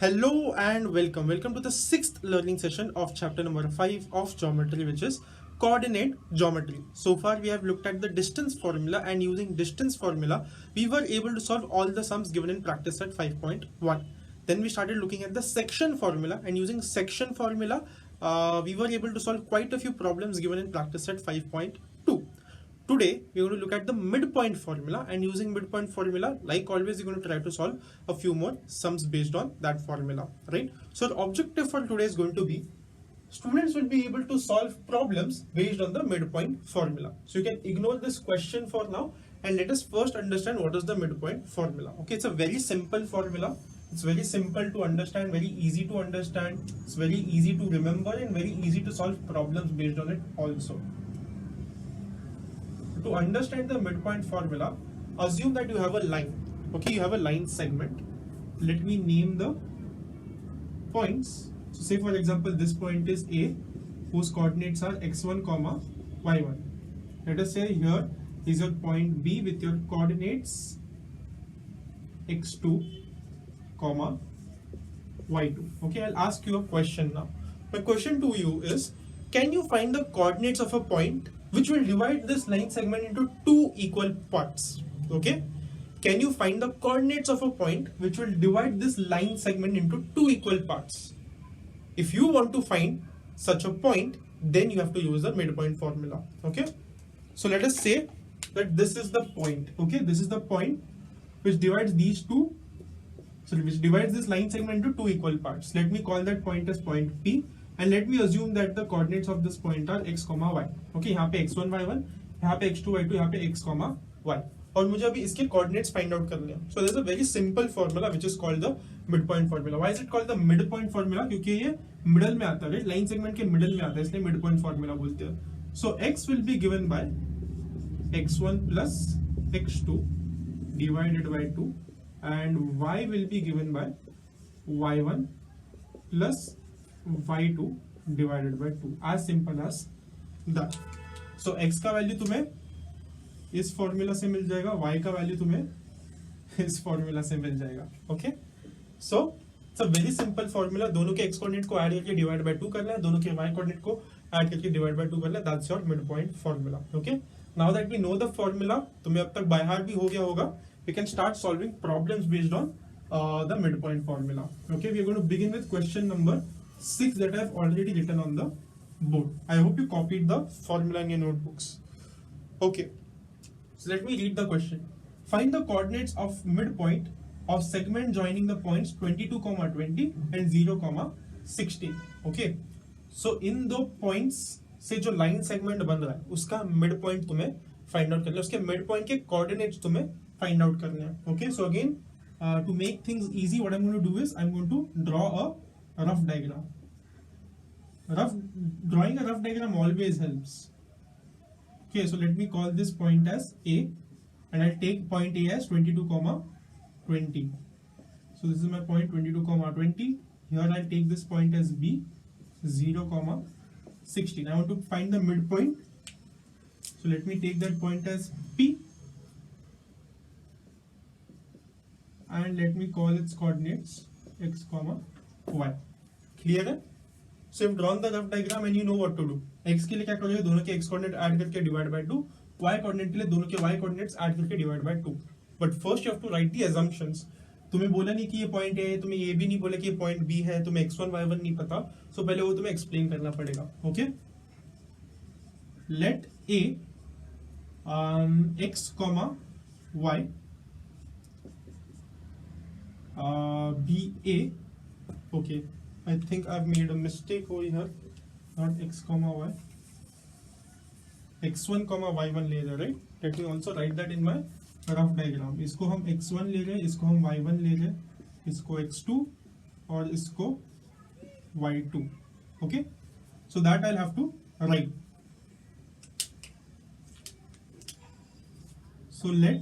Hello and welcome. Welcome to the sixth learning session of chapter number 5 of geometry, which is coordinate geometry. So far we have looked at the distance formula, and using distance formula we were able to solve all the sums given in practice at 5.1. Then we started looking at the section formula, and using section formula we were able to solve quite a few problems given in practice at 5.2. Today, we're going to look at the midpoint formula, and using midpoint formula, like always, we're going to try to solve a few more sums based on that formula, right? So the objective for today is going to be students will be able to solve problems based on the midpoint formula. So you can ignore this question for now, and let us first understand what is the midpoint formula. Okay, it's a very simple formula. It's very simple to understand, very easy to understand. It's very easy to remember and very easy to solve problems based on it also. To understand the midpoint formula, assume that you have a line. Okay, you have a line segment. Let me name the points. So say for example this point is A, whose coordinates are x1 comma y1. Let us say here is your point B with your coordinates x2 comma y2. Okay, I'll ask you a question now. My question to you is, can you find the coordinates of a point which will divide this line segment into two equal parts? Okay, can you find the coordinates of a point which will divide this line segment into two equal parts? If you want to find such a point, then you have to use the midpoint formula. Okay, so let us say that this is the point. Okay, this is the point which divides these two, so which divides this line segment into two equal parts. Let me call that point as point P, and let me assume that the coordinates of this point are x, y. Okay, यहाँ पे x1 y1, यहाँ पे x2 y2, यहाँ पे x, y. और मुझे अभी इसके coordinates find out करने हैं. So there's a very simple formula which is called the midpoint formula. Why is it called the midpoint formula? क्योंकि ये middle में आता है, right? Line segment के middle में आता है, इसलिए midpoint formula बोलते हैं. So x will be given by x1 plus x2 divided by 2, and y will be given by y1 plus y2 divided by 2. As simple as that. So x का value तुम्हें इस formula से मिल जाएगा, y का value तुम्हें इस formula से मिल जाएगा. Okay, so it's a very simple formula. दोनों के x कोऑर्डिनेट को ऐड करके डिवाइड बाय 2 करना है, दोनों के y कोऑर्डिनेट को ऐड करके डिवाइड बाय 2 करना है. That's your mid point formula. Okay, now that we know the formula, तुम्हें अब तक बाय हार्ट भी हो गया होगा. We can start solving problems based on the mid point formula. Okay, we are going to begin with question number 6 that I have already written on the board. I hope you copied the formula in your notebooks. Okay, so let me read the question. Find the coordinates of midpoint of segment joining the points 22, 20 and 0, 16. Okay, so इन दो points से जो line segment बन रहा है उसका midpoint तुम्हें find out करना है, उसके midpoint के coordinates तुम्हें find out करने हैं. Okay, so again to make things easy, what I'm going to do is I'm going to draw a rough diagram. Drawing a rough diagram always helps. Okay, so let me call this point as A, and I'll take point A as 22, 20. So this is my point 22, 20. Here I'll take this point as B, 0, 16. I want to find the midpoint. So let me take that point as P, and let me call its coordinates x, y. Clear है? So you've drawn the rough diagram and you know what to do. x के लिए क्या करोगे, दोनों के x coordinate add करके divide by 2. y coordinate के लिए दोनों के y coordinates ऐड करके divide by 2. But first you have to write the assumptions. तुम्हें बोला नहीं कि ये point A है, तुम्हें ये भी नहीं बोला कि ये point B है, तुम्हें x1 y1 नहीं पता, so पहले वो तुम्हें explain करना पड़ेगा. Okay? Let A x, y be A. Okay, I think I've made a mistake over here. Not x, y. x1, y1 ले रहे हैं, right? Let me also write that in my rough diagram. इसको हम x1 ले रहे हैं, इसको हम y1 ले रहे हैं, इसको x2 और इसको y2. Okay? So that I'll have to write. So let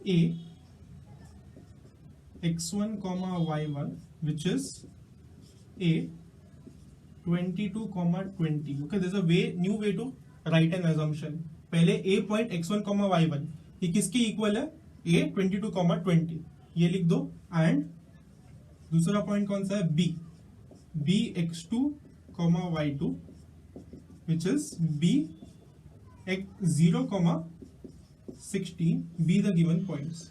A x1, y1, which is A 22, 20. Okay, there's a new way to write an assumption. पहले a point x1, y1 ये किसके equal है? a 22, 20. ये लिख दो and दूसरा point कौन सा है, B, x2, y2, which is b x0, 16, be the given points.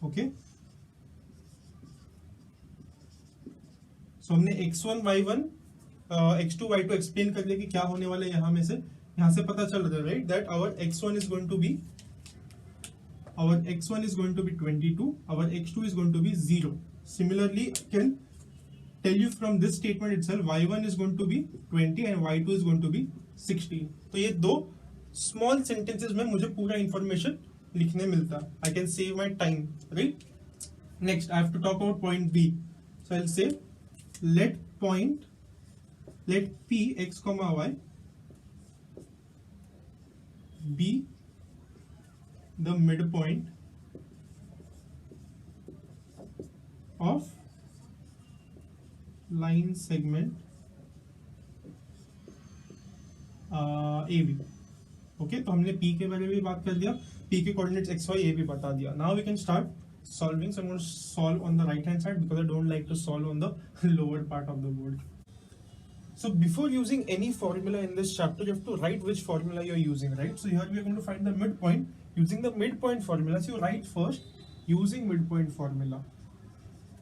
Okay, so हमने x1 y1 x2 y2 explain कर लिया कि क्या होने वाला है। यहाँ में से, यहाँ से पता चल रहा है right, that our x1 is going to be 22, our x2 is going to be 0. Similarly, I can tell you from this statement itself, y1 is going to be 20 and y2 is going to be 16. तो ये दो small sentences में मुझे पूरा information लिखने मिलता है. I can save my time, right? Next, I have to talk about point B. So I'll say let p x comma y be the midpoint of line segment AB. Okay, तो हमने P के बारे में भी बात कर दिया, P के कोऑर्डिनेट्स x y a भी बता दिया. Now we can start solving. So I'm going to solve on the right hand side because I don't like to solve on the lower part of the board. So before using any formula in this chapter, you have to write which formula you're using, right? So here we are going to find the midpoint using the midpoint formula. So you write first using midpoint formula.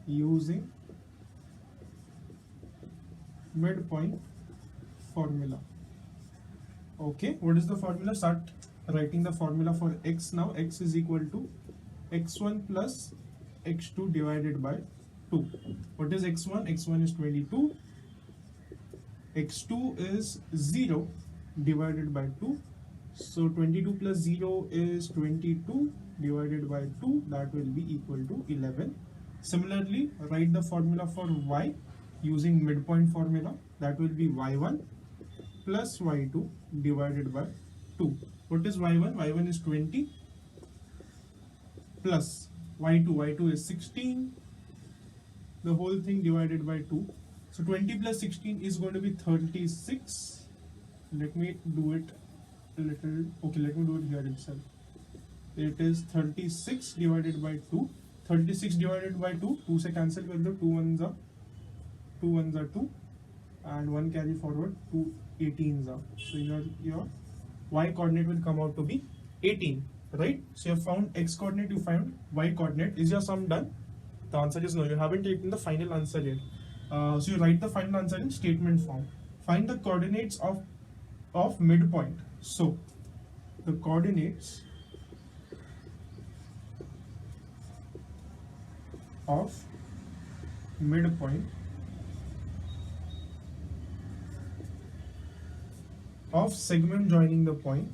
Using midpoint formula. Okay, what is the formula? Start writing the formula for x now. X is equal to x1 plus x2 divided by 2. What is x1? x1 is 22. x2 is 0 divided by 2. So 22 plus 0 is 22 divided by 2. That will be equal to 11. Similarly, write the formula for y using midpoint formula. That will be y1 plus y2 divided by 2. What is y1? y1 is 20 plus y2 is 16, the whole thing divided by 2. So 20 plus 16 is going to be 36. Let me do it a little, okay, let me do it here itself. It is 36 divided by 2. 36 divided by 2, 2 से cancel कर दो, 2 ones are 2, and 1 carry forward, 2 18s are. So your y coordinate will come out to be 18. Right? So you have found x coordinate, you found y coordinate. Is your sum done? The answer is no. You haven't written the final answer yet. So you write the final answer in statement form. Find the coordinates of midpoint. So the coordinates of midpoint of segment joining the point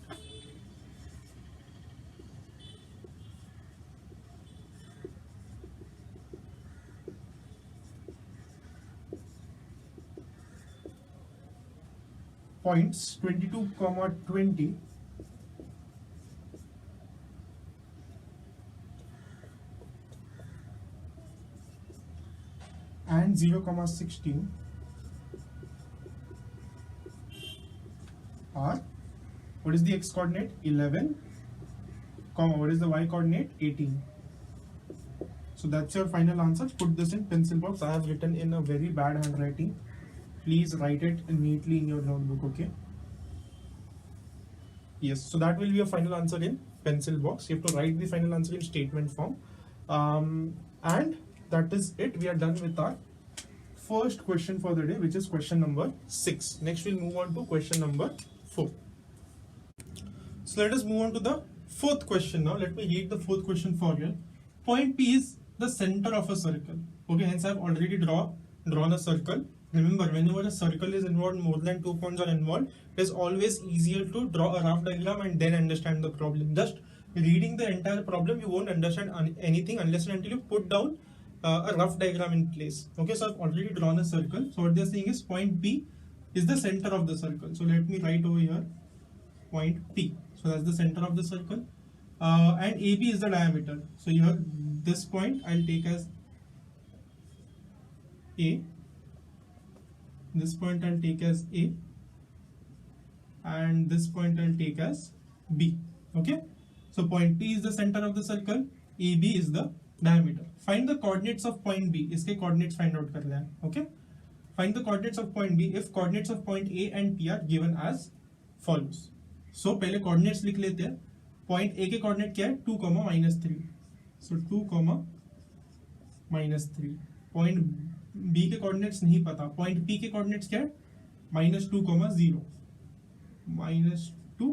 points 22, 20 and 0, 16 are, what is the x coordinate? 11, what is the y coordinate? 18. So that's your final answer. Put this in pencil box. I have written in a very bad handwriting. Please write it neatly in your notebook, okay? Yes, so that will be your final answer in pencil box. You have to write the final answer in statement form. And that is it. We are done with our first question for the day, which is question number 6. Next, we'll move on to question number 4. So let us move on to the fourth question now. Let me read the fourth question for you. Point P is the center of a circle. Okay, hence I have already drawn a circle. Remember, whenever a circle is involved, more than 2 points are involved, it is always easier to draw a rough diagram and then understand the problem. Just reading the entire problem, you won't understand anything unless and until you put down a rough diagram in place. Okay, so I've already drawn a circle. So what they're saying is point P is the center of the circle. So let me write over here point P. So that's the center of the circle. And AB is the diameter. So here, this point I'll take as A. This point I'll take as A, and this point I'll take as B. Okay, so point P is the center of the circle, AB is the diameter. Find the coordinates of point B. इसके coordinates find out करना है. Okay? Find the coordinates of point B if coordinates of point A and P are given as follows. So पहले coordinates लिख लेते हैं. Point A के coordinate क्या है? 2, -3. So 2, -3. Point B के coordinates नहीं पता. Point P के coordinates क्या है? -2, -0. -2,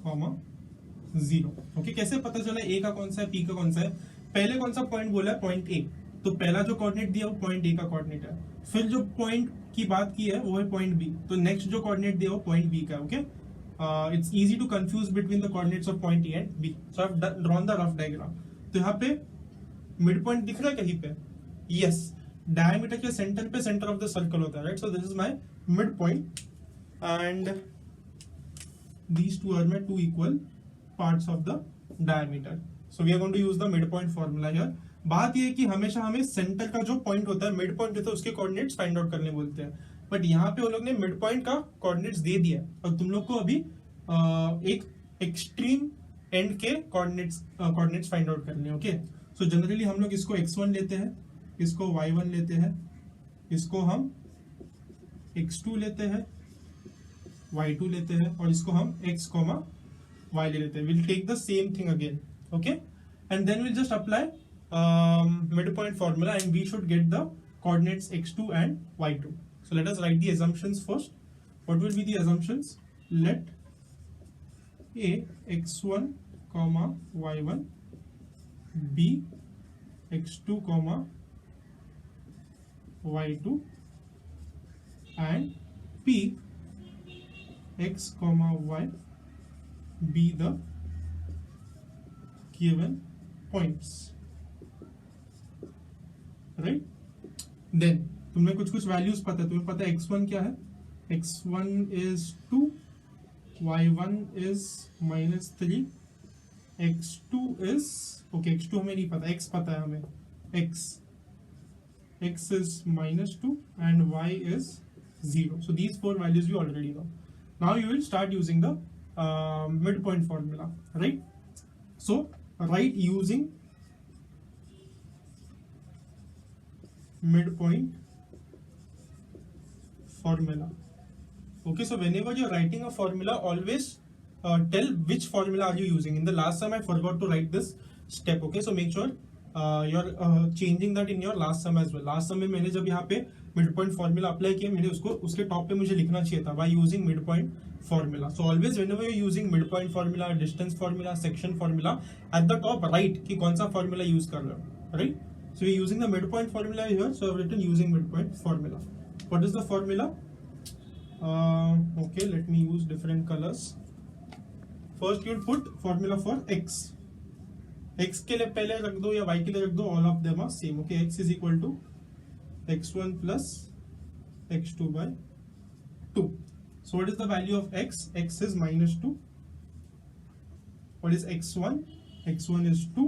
-0. ओके, कैसे पता चला ए का कौन सा है, पी का कौन सा है? पहले कौन सा पॉइंट बोला है? Point A. तो पहला जो कोऑर्डिनेट दिया वो पॉइंट ए का कोऑर्डिनेट है. फिर जो पॉइंट की बात की है वो है पॉइंट बी. तो नेक्स्ट जो कोऑर्डिनेट दिया वो पॉइंट बी का है. Okay, it's easy to confuse between the coordinates of point A and B. So I have drawn the rough diagram. तो यहाँ पे मिड पॉइंट दिख रहा है कहीं पे? यस, डायमीटर के सेंटर पे सेंटर ऑफ द सर्कल होता है, right? So this is my mid point and these two are my two equal parts of the diameter. So we are going to use the midpoint formula here. बात ये है कि हमेशा हमें centre का जो पॉइंट होता है, मिड पॉइंट होता है, उसके कोऑर्डिनेट्स फाइंड आउट करने बोलते हैं. बट यहाँ पे वो लोग ने मिड पॉइंट का कोऑर्डिनेट्स दे दिया और तुम लोग को अभी एक एक्सट्रीम एंड के कोऑर्डिनेट्स फाइंड आउट करने हैं. ओके, सो जनरली हम लोग इसको x1 लेते हैं, इसको y1 लेते हैं, इसको हम x2 लेते हैं, y2 लेते हैं और इसको हम x, y ले लेते हैं. We'll take the same thing again, okay? And then we'll just apply midpoint formula and we should get the coordinates x2 and y2. So let us write the assumptions first. What will be the assumptions? Let A x1, y1 B x2, y2 and P x, y be the given points, right? Then तुम्हें कुछ values पता है. तुम्हें पता है x1 क्या है? x1 is 2, y1 is -3, x2 is okay, x2 हमें नहीं पता, x पता है हमें. x is -2 and y is 0. So these four values we already know. Now you will start using the midpoint formula, right? So write using midpoint formula. Okay, so whenever you're writing a formula, always tell which formula are you using. In the last time I forgot to write this step. Okay, so make sure you're changing that in your last sum as well. Last sum में मैंने जब यहाँ पे midpoint formula apply किया, मैंने उसको उसके top पे मुझे लिखना चाहिए था by using midpoint formula. So always whenever you're using midpoint formula, distance formula, section formula, at the top write कि कौन सा formula use कर रहे हो, right? So we're using the midpoint formula here. So I've written using midpoint formula. What is the formula? Okay, let me use different colors. First you'll put formula for x. x के लिए पहले रख दो या y के लिए रख दो, all of them are same. Okay, x is equal to x1 plus x2 by 2. So what is the value of x? X is -2. What is x1? x1 is 2.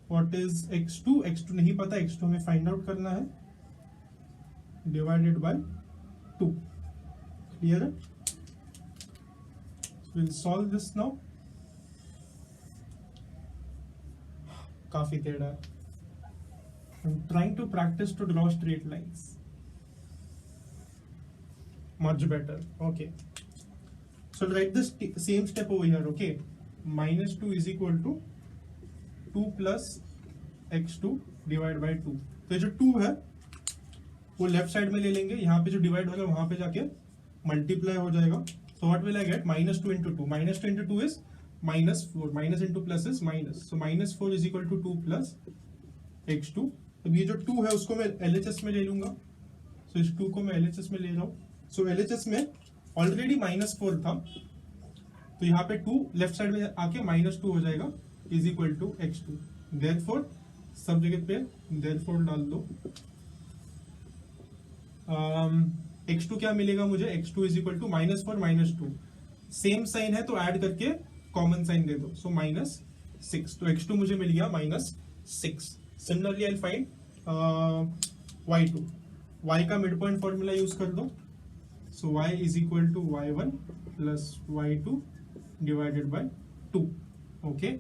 What is x2? x2 नहीं पता, x2 हमें find out करना है, divided by 2. Clear है? So we'll solve this now. काफी टेढ़ा है. I'm trying to practice to draw straight lines. Much better. Okay. So write this same step over here. Okay. -2 is equal to 2 plus x2 divided by 2. तो ये जो 2 है वो left side में ले लेंगे, यहाँ पे जो डिवाइड होगा वहां पे जाके मल्टीप्लाई हो जाएगा. So what will I get? -2 into 2. -2 into 2 is -4. Minus into plus is minus. So -4 is equal to 2 plus x2. अब ये जो 2 है उसको मैं LHS में ले लूंगा. So इस 2 को मैं LHS में ले रहा हूँ. So LHS में ऑलरेडी -4 था, तो यहाँ पे 2 लेफ्ट साइड में आके -2 हो जाएगा, is equal to x2. Therefore सब जगह पे therefore डाल दो. x2 क्या मिलेगा मुझे? x2 is equal to -4 -2. Same sign है तो ऐड करके कॉमन साइन दे दो. सो -6. तो x2 मुझे मिल गया -6. Similarly I find y2. y का मिड पॉइंट फॉर्मूला यूज कर दो. So y is equal to y1 plus y2 divided by 2. Okay,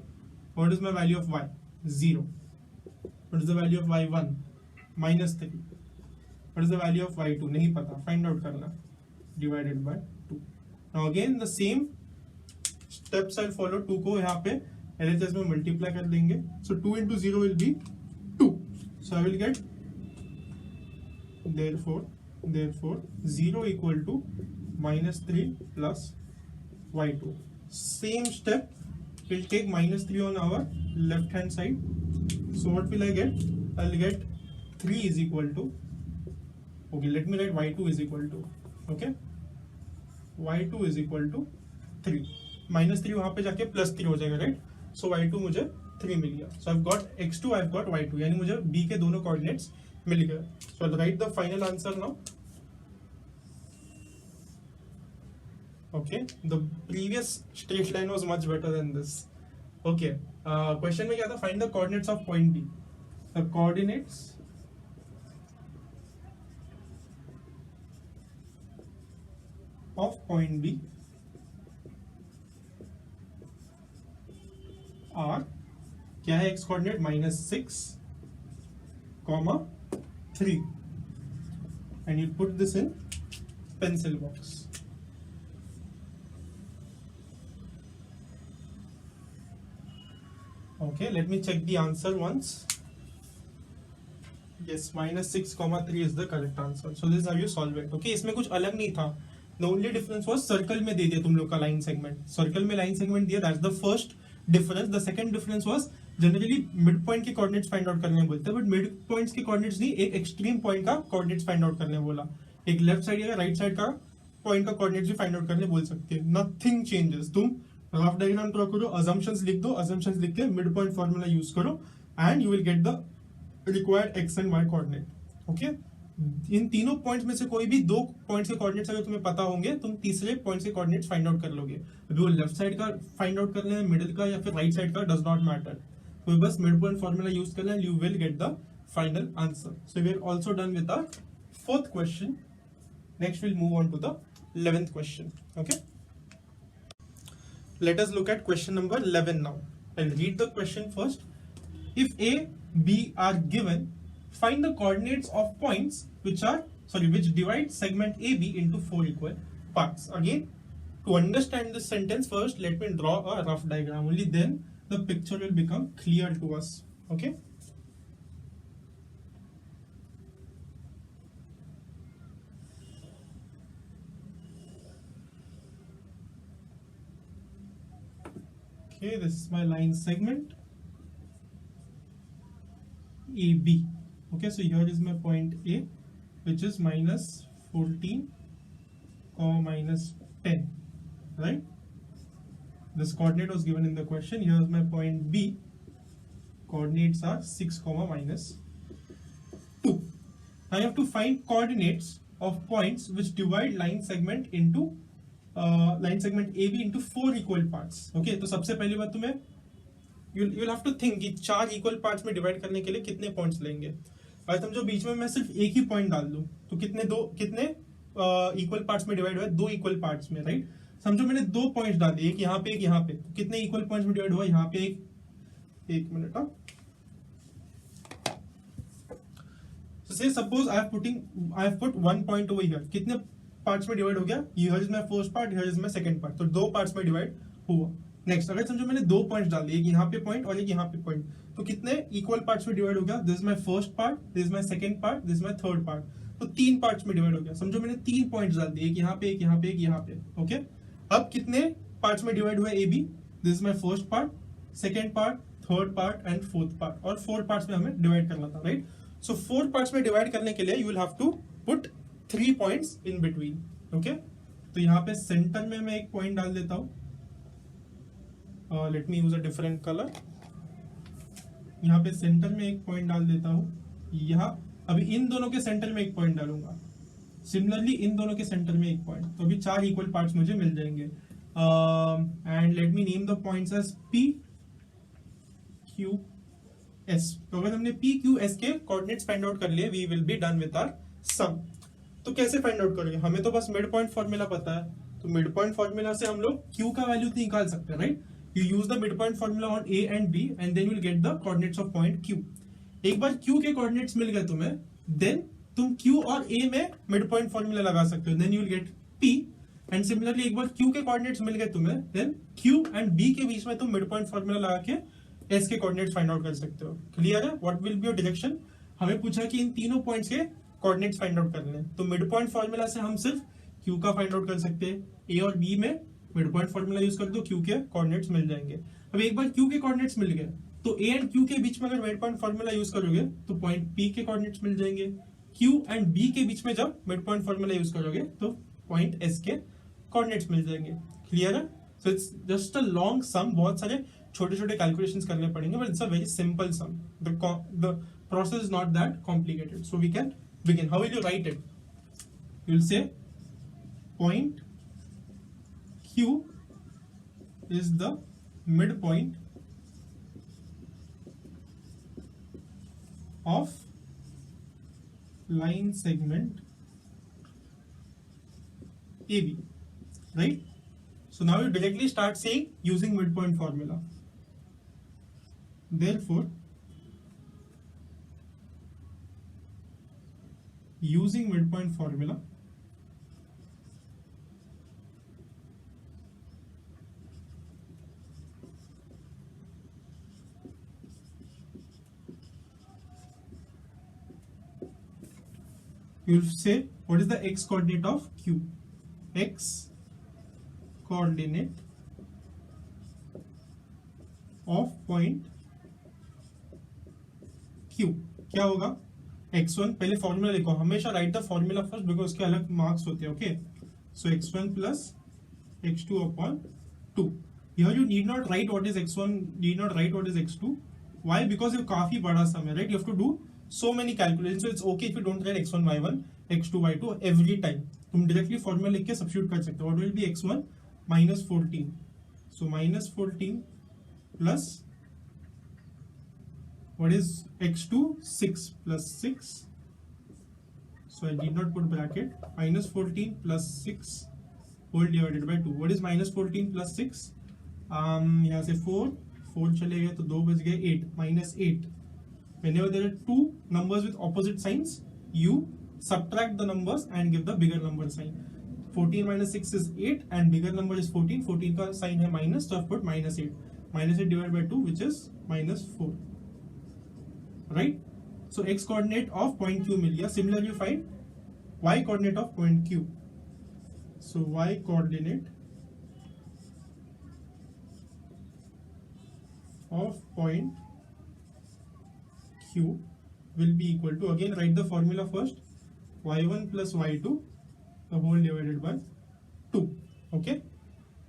what is my value of y? 0. What is the value of y1? -3. What is the value of y2? नहीं पता, find out करना. Divided by 2. Now again the same steps I'll follow. 2 को यहाँ पे LHS में multiply कर देंगे. So 2 into 0 will be 2. So I will get therefore 0 equal to -3 plus y2. Same step, we'll take -3 on our left hand side. So what will I get? I'll get 3 is equal to, okay, let me write y2 is equal to, okay, y2 is equal to 3. -3 वहां पे जाके +3 हो जाएगा, right? So y2 मुझे 3 मिल गया. So I've got x2, I've got y2, यानी मुझे b के दोनों कोऑर्डिनेट्स मिल गए. So I'll write the final answer now. Okay, the previous straight line was much better than this. Okay, question में क्या था? Find the coordinates of point B. The coordinates of point B are, क्या है x coordinate? -6, 3, and you put this in pencil box. Okay, let me check the answer once. Yes, -6, 3 is the correct answer. So this is how you solve it. Okay, इसमें कुछ अलग नहीं था. The only difference was circle में दे दिया तुम लोग का लाइन सेगमेंट. सर्कल में लाइन सेगमेंट दिया. That's the first difference. The second difference was generally mid point के कोऑर्डिनेट्स फाइंड आउट करने बोलते हैं, बट मिड पॉइंट्स के कोऑर्डिनेट्स नहीं, एक एक्सट्रीम पॉइंट का कोऑर्डिनेट्स फाइंड आउट करने बोला. एक लेफ्ट साइड या राइट साइड का पॉइंट का कोऑर्डिनेट्स भी फाइंड आउट करने बोल सकते हैं. Nothing changes. तुम रफ डायग्राम ड्रॉ करो, अजम्पशंस लिख दो, अजम्पशंस लिख के मिड पॉइंट फॉर्मूला यूज करो and you will get the required x and y coordinate. Okay, इन तीनों पॉइंट्स में से कोई भी दो पॉइंट्स के कोऑर्डिनेट्स अगर तुम्हें पता होंगे, तुम तीसरे पॉइंट्स के कोऑर्डिनेट्स फाइंड आउट कर लोगे. अभी वो लेफ्ट साइड का फाइंड आउट करना है, मिडिल का या फिर राइट साइड का, डज नॉट मैटर. तो बस मिड पॉइंट फॉर्मूला यूज करना है, you will get the final answer. So we are also done with the fourth question. Next will move on to the 11th question. Okay, let us look at question number 11 now. I'll read the question first. If A, B are given, find the coordinates of points which divide segment AB into 4 equal parts. Again, to understand this sentence first, let me draw a rough diagram. Only then the picture will become clear to us. Okay, this is my line segment AB. Okay, so here is my point A, which is -14, -10, right? This coordinate was given in the question. Here is my point B. Coordinates are 6, -2. I have to find coordinates of points which divide line segment AB into 4 equal parts. Okay, तो सबसे पहली बात तुम्हें you'll have to think कि 4 equal parts में divide करने के लिए कितने पॉइंट्स लेंगे. अगर तुम जो बीच में मैं सिर्फ एक ही पॉइंट डाल दूं तो कितने इक्वल पार्ट्स में डिवाइड हुआ है? 2 इक्वल पार्ट्स में, राइट? समझो मैंने 2 पॉइंट्स डाल दिए, एक यहाँ पे एक यहाँ पे, तो कितने इक्वल पॉइंट्स में डिवाइड हुआ? यहाँ पे एक minute. Say suppose I have put 1 point over here. कितने पार्ट्स में डिवाइड हो गया? Here is my first part, here is my second part. तो 2 पार्ट्स में डिवाइड हुआ. नेक्स्ट, अगर समझो मैंने 2 पॉइंट्स डाल दिए, एक यहाँ पे पॉइंट और एक यहाँ पे पॉइंट, तो कितने इक्वल पार्ट्स में डिवाइड हो गया? This is my first part, this is my second part, this is my third part. तो 3 पार्ट्स में डिवाइड हो गया. समझो मैंने 3 पॉइंट्स डाल दिए, एक यहाँ पे एक यहाँ पे एक यहाँ पे. ओके, अब कितने पार्ट्स में डिवाइड हुआ? AB. This is my first part, second part, third part and fourth part. और 4 पार्ट्स में हमें डिवाइड करना था, राइट? सो 4 पार्ट्स में डिवाइड करने के लिए you will have to put 3 points in between. Okay, तो यहाँ पे सेंटर में मैं एक पॉइंट डाल देता हूँ. Late me use a different colour. यहाँ पे सेंटर में एक पॉइंट डाल देता हूँ. यहाँ अभी इन दोनों के सेंटर में एक पॉइंट डालूंगा. सिमिलरली इन दोनों के सेंटर में एक पॉइंट. तो अभी 4 इक्वल पार्ट्स मुझे मिल जाएंगे. And let me name the points as P, Q, S. तो अगर हमने P, Q, S के कोऑर्डिनेट्स फाइंड आउट कर लिए, we will be done with our sum. तो कैसे फाइंड आउट करोगे? हमें तो बस मिड पॉइंट फॉर्मूला पता है, तो मिड पॉइंट फॉर्मूला से हम लोग q का वैल्यू निकाल सकते हैं, right? You use the mid point formula on a and b and then you will get the coordinates of point q. एक बार q के कोऑर्डिनेट्स मिल गए तुम्हें, देन तुम q और a में मिड पॉइंट फॉर्मूला लगा सकते हो, then you will get p. And similarly एक बार q के कोऑर्डिनेट्स मिल गए तुम्हें, देन q एंड b के बीच में तुम मिड पॉइंट फॉर्मूला लगा के s के कोऑर्डिनेट्स फाइंड आउट कर सकते हो. क्लियर है? What will be your direction? हमें पूछा कि इन तीनों पॉइंट्स के कोऑर्डिनेट्स फाइंड आउट करने हैं, तो मिड पॉइंट फॉर्मूला से हम सिर्फ q का फाइंड आउट कर सकते हैं. a और b में मिड पॉइंट फॉर्मूला यूज कर दो, q के कोऑर्डिनेट्स मिल जाएंगे. अब एक बार q के कोऑर्डिनेट्स मिल गए, तो a एंड q के बीच में अगर मिड पॉइंट फॉर्मूला यूज करोगे तो पॉइंट p के कोऑर्डिनेट्स मिल जाएंगे. q एंड b के बीच में जब मिड पॉइंट फॉर्मूला यूज करोगे तो पॉइंट s के कोऑर्डिनेट्स मिल जाएंगे. क्लियर है? So it's just a long sum, बहुत सारे छोटे छोटे कैलकुलेशंस करने पड़ेंगे, but it's a very simple sum. The process is not that complicated, so we can begin. How will you write it? You will say point q is the midpoint of line segment AB, right? So now you directly start saying using midpoint formula. Therefore, using midpoint formula, you will say what is the x coordinate of q? X coordinate of point q क्या होगा? x1, पहले formula लिखो, हमेशा right the formula first because उसके अलग marks होते हैं. Okay, so x1 plus x2 upon 2. Here you need not write what is x1, need not write what is x2. Why? Because ये काफी बड़ा सम है, right? You have to do so many calculations, so it's okay if you don't write x1 y1 x2 y2 every time. तुम directly formula लिख के substitute कर सकते हो. What will be x1 minus 14, so minus 14 plus what is x2? 6 plus 6, so I did not put bracket. Minus 14 plus 6 whole divided by 2. What is minus 14 plus 6? यहाँ से 4 चले गए तो 2 बच गए 8. minus 8. Whenever there are two numbers with opposite signs, you subtract the numbers and give the bigger number sign. 14 minus 6 is 8 and bigger number is 14. 14 का sign है minus, so I've put minus 8. Minus 8 divided by 2, which is minus 4. Right? So x coordinate of point Q मिल गया. Similarly, you find y coordinate of point Q. So y coordinate of point Q will be equal to, again write the formula first, y1 plus y2 the whole divided by 2. Okay,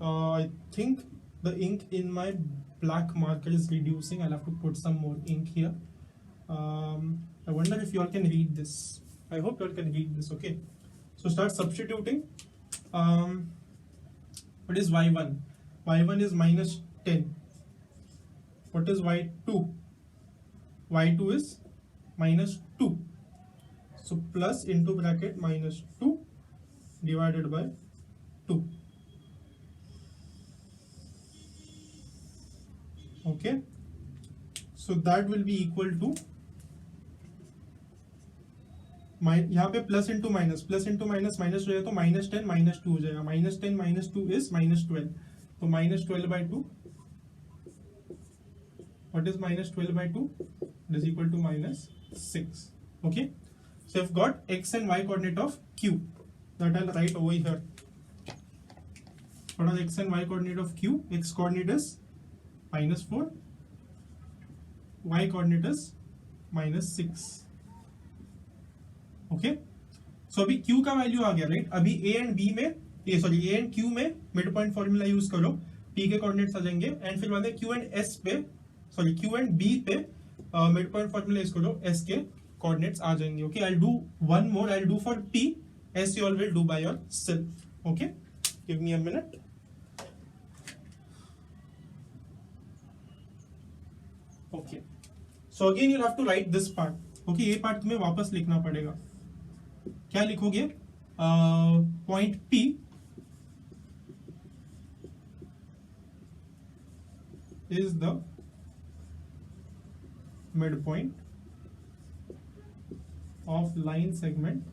I think the ink in my black marker is reducing. I'll have to put some more ink here. I wonder if you all can read this. I hope you all can read this. Okay, so start substituting. What is y1? y1 is minus 10. What is y2? y2 is minus 2, so plus into bracket minus 2 divided by 2. Okay, so that will be equal to, यहाँ पे plus into minus, plus into minus minus हो जाएगा तो minus 10 minus 2 हो जाएगा. Minus 10 minus 2 is minus 12, तो minus 12 by 2. What is minus 12 by 2? It is equal to minus 6. Okay, so I've got x and y coordinate of q that I'll write over here. What is x and y coordinate of q? X coordinate is minus 4, y coordinate is minus 6. Okay, so अभी q का value आ गया, right? अभी a and b में, a and q में mid point formula use करो, p के coordinates आ जाएंगे. And फिर बाद में q and s पे, q and b पे मिड पॉइंट फॉर्मूला यूज करो, s के कोऑर्डिनेट्स आ जाएंगे. Okay, I do one more, I do for p, s you all will do by yourself. Okay, give me a minute. Okay, so again you'll have to write this part. Okay, ये part तुम्हें वापस लिखना पड़ेगा. क्या लिखोगे? point P is the midpoint of line segment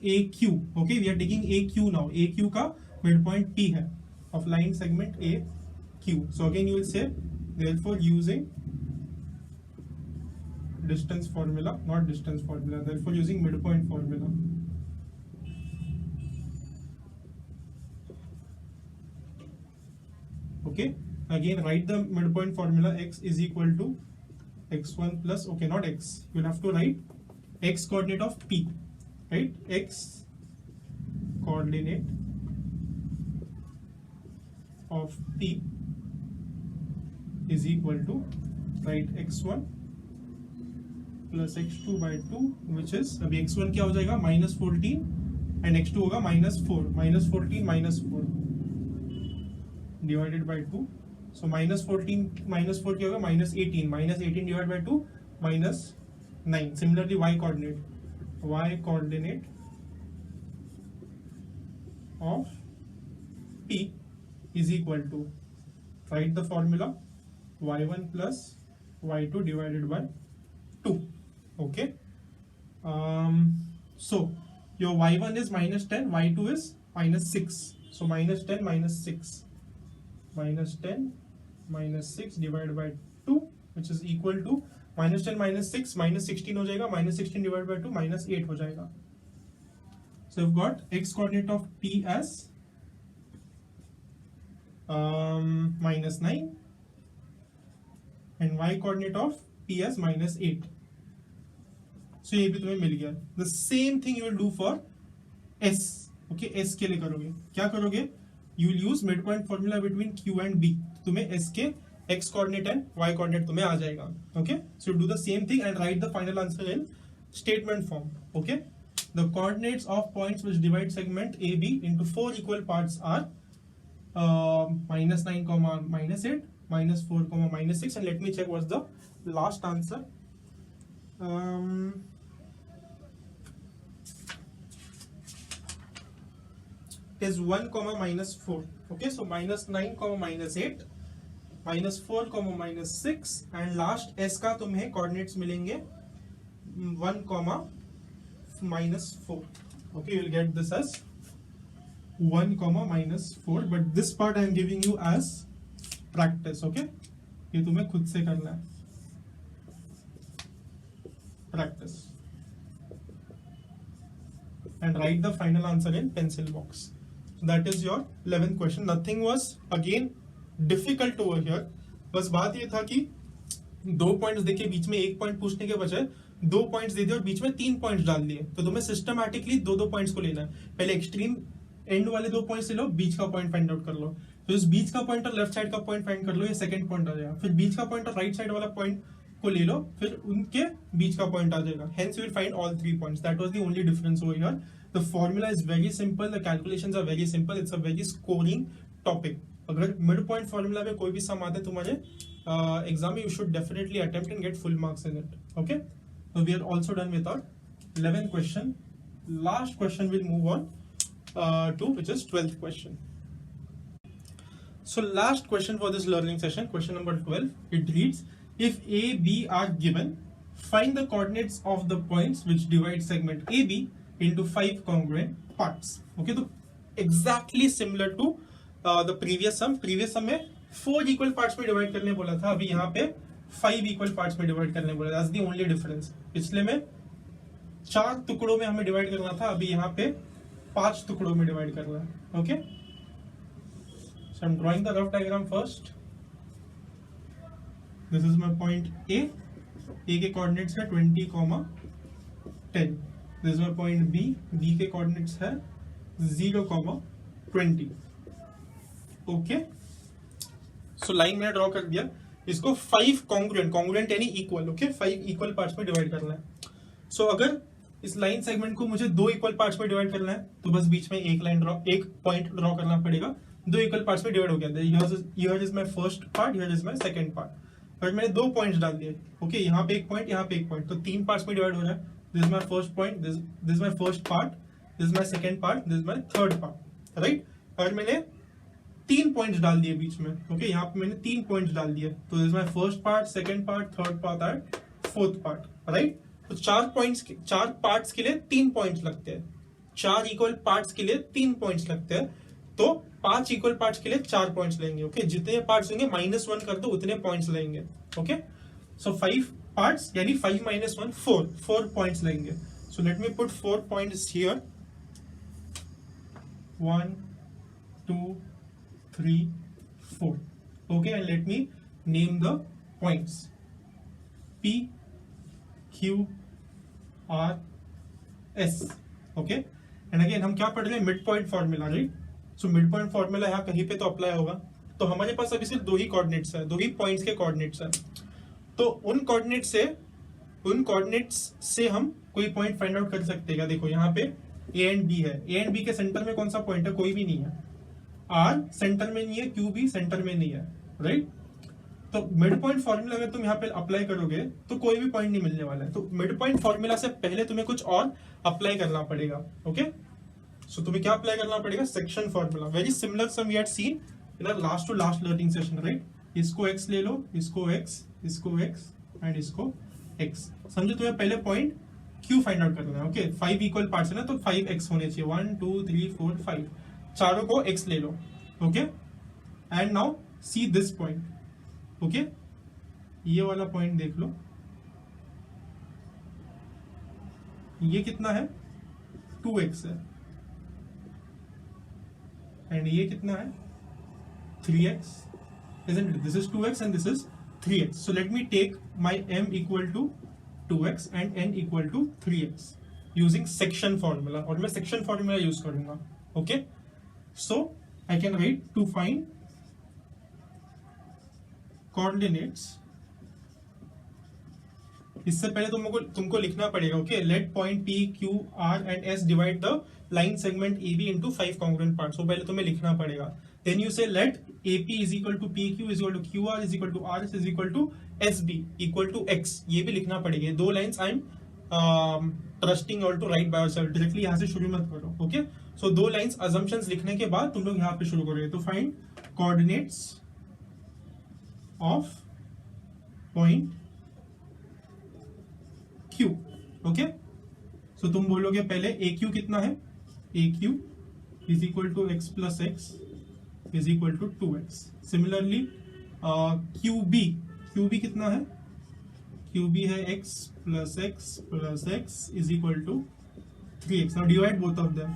AQ. Okay, we are taking AQ now. AQ का midpoint P है of line segment AQ. So again you will say, therefore using distance formula, not distance formula, therefore using midpoint formula. Okay, again write the midpoint formula. X is equal to x1 plus, okay, not x, you'll have to write x coordinate of P, right? X coordinate of P is equal to, right, x1 plus x2 by 2, which is, अभी x1 क्या हो जाएगा, -14 and x2 होगा -4, -14 -4 divided by 2. So -14 -4 क्या होगा, -18, -18 divided by 2, -9. Similarly y coordinate of P is equal to, write the formula, y1 plus y2 divided by 2. Okay, so your y1 is -10, y2 is -6, so -10 -6, -10 -6 divided by 2, which is equal to -10 -6 -16 हो जाएगा, -16 divided by 2 -8 हो जाएगा. So you've got x coordinate of P as -9 and y coordinate of P as -8. So ये भी तुम्हें मिल गया. The same thing you will do for S. Okay, S के लिए करोगे, क्या करोगे, you will use midpoint formula between Q and B. तुम्हें S के x coordinate and y coordinate तुम्हें आ जाएगा. Okay, so you do the same thing and write the final answer in statement form. Okay, the coordinates of points which divide segment AB into 4 equal parts are -9, -8, -4, -6, and let me check what's the last answer. Is 1, -4. Okay, so -9, -8, -4, -6, and last S का तुम्हें coordinates मिलेंगे 1, -4. Okay, you will get this as 1, -4, but this part I am giving you as practice. Okay, ये तुम्हें खुद से करना है, practice, and write the final answer in pencil box. So that is your 11th question. Nothing was again difficult over here. बस बात ये था कि 2 पॉइंट्स देके बीच में 1 पॉइंट पूछने के बजाय 2 पॉइंट्स दे दिए और बीच में 3 पॉइंट्स डाल दिए. तो तुम्हें सिस्टमैटिकली 2 पॉइंट्स को लेना है. पहले एक्सट्रीम एंड वाले 2 पॉइंट्स ले लो, बीच का पॉइंट फाइंड आउट कर लो. तो इस बीच का पॉइंट और लेफ्ट साइड का पॉइंट फाइंड कर लो, ये सेकंड पॉइंट आ जाएगा. फिर बीच का पॉइंट और राइट साइड वाला पॉइंट को ले लो, फिर उनके बीच का पॉइंट आ जाएगा. Hence you will find all 3 points. That was the only difference over here. The formula is very simple, the calculations are very simple. It's a very scoring topic. अगर mid point formula में कोई भी सम आता है तुम्हारे exam में, you should definitely attempt and get full marks in it. Okay, so we are also done with our 11th question. Last question we'll move on to, which is 12th question. So last question for this learning session, question number 12. It reads, if A, B are given, find the coordinates of the points which divide segment AB into 5 congruent parts. Okay, so exactly similar to the previous sum. Previous sum में 4 equal parts में divide करने बोला था, अभी यहाँ पे 5 equal parts में divide करने बोला. That's the only difference. पिछले में 4 टुकड़ों में हमें divide करना था, अभी यहाँ पे 5 टुकड़ों में divide करना है. Okay, so I'm drawing the rough diagram first. This is my point A. A के coordinates है 20, 10. This is my point B. B के coordinates है 0, 20. Okay. So line मैंने draw कर दिया. इसको 5 congruent यानी equal. Okay, 5 equal parts में divide करना है. So अगर इस line segment को मुझे 2 equal parts में divide करना है, तो बस बीच में एक point draw करना पड़ेगा. 2 equal parts में divide हो गया. Here is my first part. Here is my second part. But मैंने 2 पॉइंट्स डाल दिए, ओके, यहाँ पे एक पॉइंट, यहाँ पे एक पॉइंट, तो 3 पार्ट्स में डिवाइड हो रहा है. This is my first point, this is my first part, this is my second part, this is my third part, right. और मैंने 3 पॉइंट्स डाल दिए बीच में, ओके, यहाँ पे मैंने 3 पॉइंट्स डाल दिए, तो this is my first part, second part, third part and fourth part, right. तो 4 पार्ट्स के लिए 3 पॉइंट्स लगते हैं, 4 इक्वल पार्ट्स के लिए 3 पॉइंट्स लगते हैं, तो 5 इक्वल पार्ट्स के लिए 4 पॉइंट्स लेंगे, ओके. जितने पार्ट्स होंगे -1 कर दो, उतने पॉइंट्स लेंगे, ओके. सो 5 पार्ट्स यानी 5 - 1 4 पॉइंट्स लेंगे. सो let me put 4 points here, 1 2 3 4, okay, and let me name the points P Q R S, okay. and again हम क्या पढ़ रहे हैं, mid point formula, right. So mid point formula यहाँ कहीं पे तो अप्लाई होगा. तो हमारे पास अभी सिर्फ 2 ही कोऑर्डिनेट्स है, 2 ही पॉइंट्स के कोऑर्डिनेट्स है. तो उन कोऑर्डिनेट्स से हम कोई पॉइंट फाइंड आउट कर सकते हैं. देखो यहाँ पे ए एंड बी है, ए एंड बी के सेंटर में कौन सा पॉइंट है, कोई भी नहीं है. आर सेंटर में नहीं है, क्यू भी सेंटर में नहीं है, राइट. तो मिड पॉइंट फॉर्मूला अगर तुम यहाँ पे अप्लाई करोगे तो कोई भी पॉइंट नहीं मिलने वाला है. तो मिड पॉइंट फॉर्मूला से पहले तुम्हें कुछ और अप्लाई करना पड़ेगा, ओके. सो तुम्हें क्या अप्लाई करना पड़ेगा, section formula, very similar sum we had seen in our last to last learning session, right. इसको x ले लो, इसको x, इसको x एंड इसको x. समझो तुम्हें पहले पॉइंट q फाइंड आउट करना है, ओके. 5 इक्वल पार्ट्स है ना, तो 5x होने चाहिए, 1 2 3 4 5, चारों को x ले लो, okay. And now see this point, okay. ये वाला पॉइंट देख लो, ये कितना है, 2x है, एंड ये कितना है, 3x, isn't it? This is 2x and this is 3x. So let me take my m equal to 2x and n equal to 3x using section formula, और मैं section formula use करूंगा, okay. So I can write to find coordinates. इससे पहले तुमको लिखना पड़ेगा, okay. Let point P Q R and S divide the line segment AB into 5 congruent parts. पहले तुम्हें लिखना पड़ेगा. Then you say let AP is equal to PQ is equal to QR is equal to RS is equal to SB equal to X. ये भी लिखना पड़ेगा. 2 lines I am trusting all to write by yourself. Directly यहाँ से शुरू मत करो, okay. सो 2 lines assumptions लिखने के बाद तुम लोग यहाँ पे शुरू करोगे. तो find coordinates of point Q, okay. So तुम बोलोगे पहले AQ कितना है, AQ is equal to x plus x is equal to 2x. Similarly QB कितना है, QB है x plus x is equal to 3x. Now divide both of them.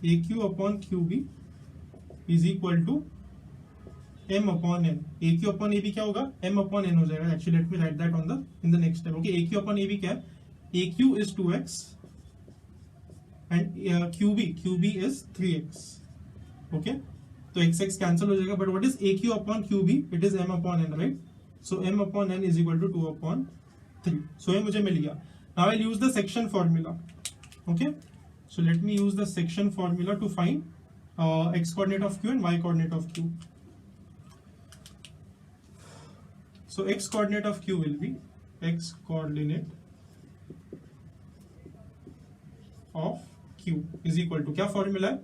AQ upon QB is equal to m upon n. AQ upon AB क्या होगा, m upon n हो जाएगा. Actually let me write that on the in the next step, okay. AQ upon AB क्या है, AQ is 2x and QB is 3x, okay. तो x cancel हो जाएगा. But what is AQ upon QB, it is m upon n, right. So m upon n is equal to 2 upon 3. So ये मुझे मिल गया. Now I will use the section formula, okay. So let me use the section formula to find x coordinate of Q and y coordinate of Q. So x coordinate of Q will be x coordinate of Q is equal to, क्या formula है,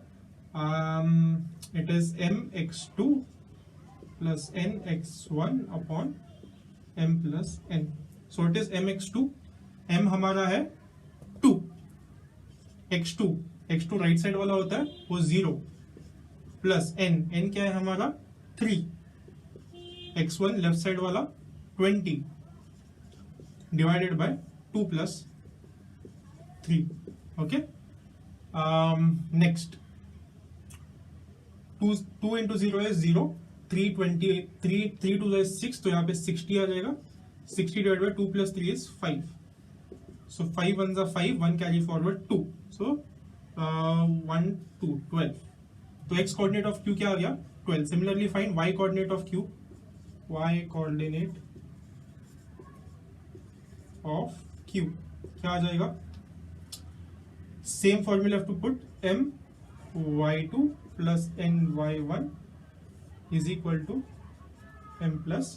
it is mx2 plus nx1 upon m plus n. So it is mx2, m हमारा है 2, x2 right side वाला होता है वो 0 plus n क्या है हमारा 3, x1 लेफ्ट साइड वाला 20 divided by 2 plus 3, okay. Next 2 into 0 is 0, 3 2 is 6, तो यहाँ पे 60 आ जाएगा. 60 divided by 2 plus 3 is 5. So 5 ones are 5, 1 carry forward 2. So 1 2 12. तो x coordinate of Q क्या आ गया, 12. Similarly find y coordinate of Q. Y coordinate of Q क्या आ जाएगा, same formula to put m y2 plus n y1 is equal to m plus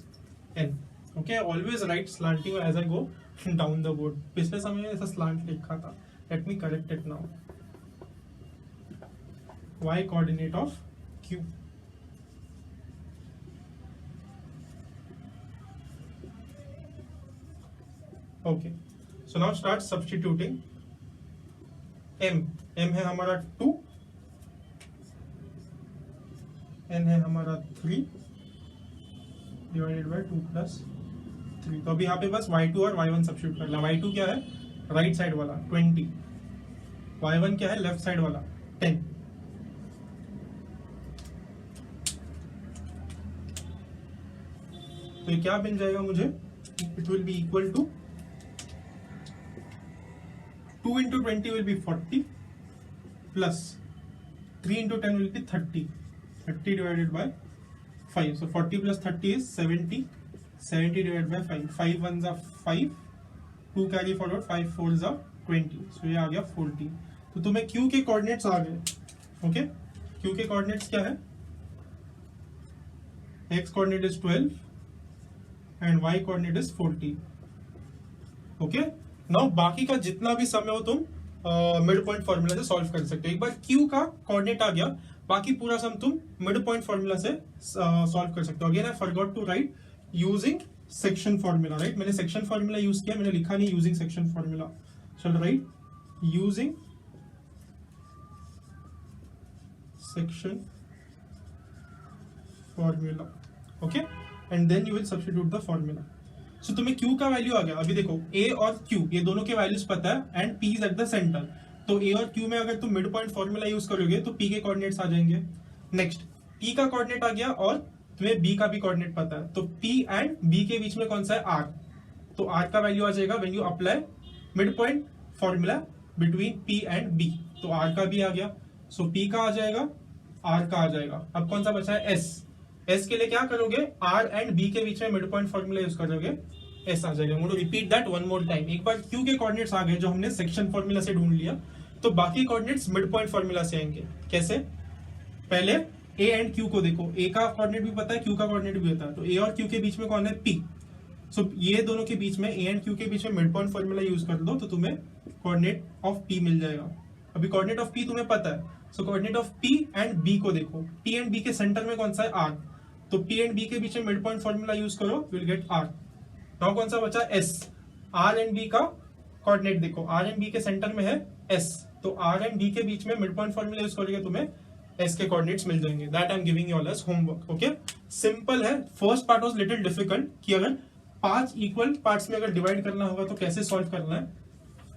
n, Okay, always write slanting as I go down the board. पिछले समय में ऐसा slant लिखा था. Let me correct it now. Y coordinate of Q. Okay, so now start substituting. M है हमारा 2, N है हमारा 3 डिवाइडेड बाय 2 प्लस 3. तो अभी यहाँ पे बस y2 और y1 सब्स्टिट्यूट कर ला. y2 क्या है, राइट साइड वाला 20, y1 क्या है, लेफ्ट साइड वाला 10. तो ये क्या बन जाएगा मुझे, it will be equal to 2 into 20 will be 40 plus 3 into 10 will be 30. 30 divided by 5. So 40 plus 30 is 70. 70 divided by 5. 5 ones are 5. 2 carry forward. 5 fours are 20. So ये आ गया 40. तो तुम्हें Q के कोऑर्डिनेट्स आ गए. ओके, Q के कोऑर्डिनेट्स क्या है, X coordinate is 12 and Y coordinate is 40. Okay, now बाकी का जितना भी समय हो तुम मिड पॉइंट फॉर्मूला से सॉल्व कर सकते हो. एक बार Q का कोऑर्डिनेट आ गया, बाकी पूरा सम तुम मिड पॉइंट फॉर्मूला से सॉल्व कर सकते हो. Again I forgot to write using section formula. Right, मैंने सेक्शन फॉर्मूला यूज किया, मैंने लिखा नहीं यूजिंग सेक्शन फॉर्मूला. चल right, using section formula. Okay, and then you will substitute the formula. So तुम्हें Q का वैल्यू आ गया. अभी देखो A और Q ये दोनों के वैल्यूज पता है and P is at the centre. तो A और Q में अगर तुम मिड पॉइंट फॉर्मूला यूज करोगे तो P के कोऑर्डिनेट्स आ जाएंगे. नेक्स्ट P का कोऑर्डिनेट आ गया और तुम्हें B का भी कोऑर्डिनेट पता है. तो P एंड B के बीच में कौन सा है, R. तो R का वैल्यू आ जाएगा when you apply mid point formula between P and B. तो R का भी आ गया. सो P का आ जाएगा, R का आ जाएगा. अब कौन सा बचा है, S. S के लिए क्या करोगे, R एंड B के बीच में मिड पॉइंट फॉर्मूला यूज करोगे, S आ जाएगा. Repeat that one more time. एक बार Q के कोऑर्डिनेट्स आ गए जो हमने सेक्शन फॉर्मूला से ढूंढ लिया, तो बाकी कोऑर्डिनेट्स मिड पॉइंट फॉर्मूला से आएंगे. कैसे, पहले A एंड Q को देखो. A का कोऑर्डिनेट भी पता है, Q का कोऑर्डिनेट भी पता है. तो A और Q के बीच में कौन है, P. सो ये दोनों के बीच में A एंड Q के बीच में मिड पॉइंट फॉर्मूला यूज कर दो तो तुम्हें कोऑर्डिनेट ऑफ P मिल जाएगा. अभी कोऑर्डिनेट ऑफ P तुम्हें पता है. So coordinate of P and B को देखो. P एंड B के सेंटर में कौन सा है, R. तो P एंड B के बीच में मिड पॉइंट फॉर्मूला यूज करो, you will gate R. Now कौन सा बचा, S. R एंड B का कोऑर्डिनेट देखो. R एंड B के सेंटर में है S. तो R एंड B के बीच में मिड पॉइंट फॉर्मूला यूज करोगे तुम्हें S के कोऑर्डिनेट्स मिल जाएंगे. That I am giving you all as homework. Okay, simple है. First part was little difficult कि अगर 5 इक्वल पार्ट्स में अगर डिवाइड करना होगा तो कैसे सॉल्व करना है.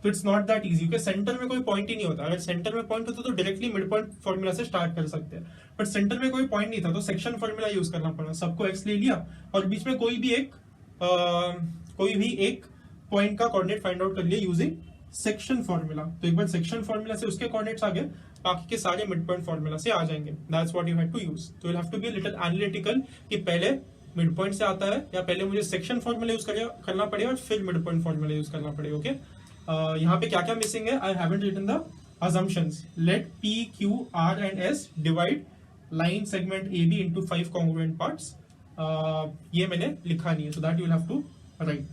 तो इट्स नॉट दैट इजी क्योंकि सेंटर में कोई पॉइंट ही नहीं होता. अगर सेंटर में पॉइंट होता तो डायरेक्टली मिड पॉइंट फॉर्मूला से स्टार्ट कर सकते हैं, बट सेंटर में कोई पॉइंट नहीं था तो सेक्शन फॉर्मूला यूज करना पड़ा. सबको एक्स ले लिया और बीच में कोई भी एक पॉइंट का कोऑर्डिनेट फाइंड आउट कर लिया यूजिंग सेक्शन फॉर्मूला. तो एक बार सेक्शन फॉर्मूला से उसके कोऑर्डिनेट्स आ गए, बाकी के सारे मिड पॉइंट फॉर्मूला से आ जाएंगे. That's what you have to use. तो you have to be little analytical कि पहले मिड पॉइंट से आता है या पहले मुझे सेक्शन फॉर्मूला यूज करना पड़ेगा और फिर मिड पॉइंट फॉर्मूला यूज करना पड़ेगा. ओके, यहाँ पे क्या क्या मिसिंग है, I haven't written the assumptions. Let P, Q, R and S divide line segment AB into 5 congruent parts. ये मैंने लिखा नहीं है, so that you will have to write.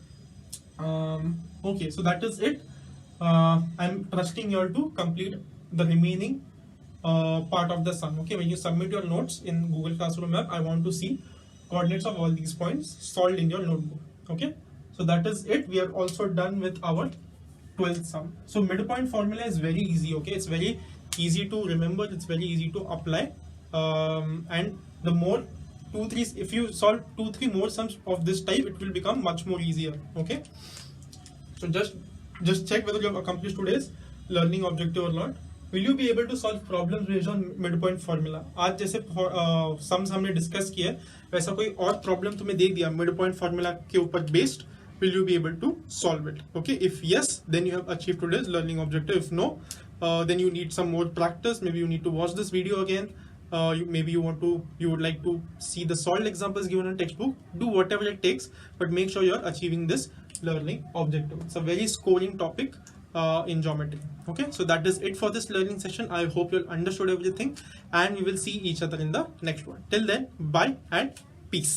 Okay, so that is it. I'm trusting you all to complete the remaining part of the sum. Okay, when you submit your notes in Google Classroom app, I want to see coordinates of all these points solved in your notebook. Okay, so that is it. We are also done with our 12th sum. So midpoint formula is very easy. Okay, it's very easy to remember, it's very easy to apply, and the more 2-3 if you solve 2-3 more sums of this type, it will become much more easier. Okay, so just check whether you have accomplished today's learning objective or not. Will you be able to solve problems based on midpoint formula? आज जैसे sums हमने discuss किया वैसा कोई और problem तुम्हें दे दिया midpoint formula के ऊपर based, will you be able to solve it? Okay, if yes, then you have achieved today's learning objective. If no, then you need some more practice. Maybe you need to watch this video again. Maybe you would like to see the solved examples given in textbook. Do whatever it takes, but make sure you are achieving this learning objective. It's a very scoring topic in geometry. Okay, so that is it for this learning session. I hope you all understood everything, and we will see each other in the next one. Till then, bye and peace.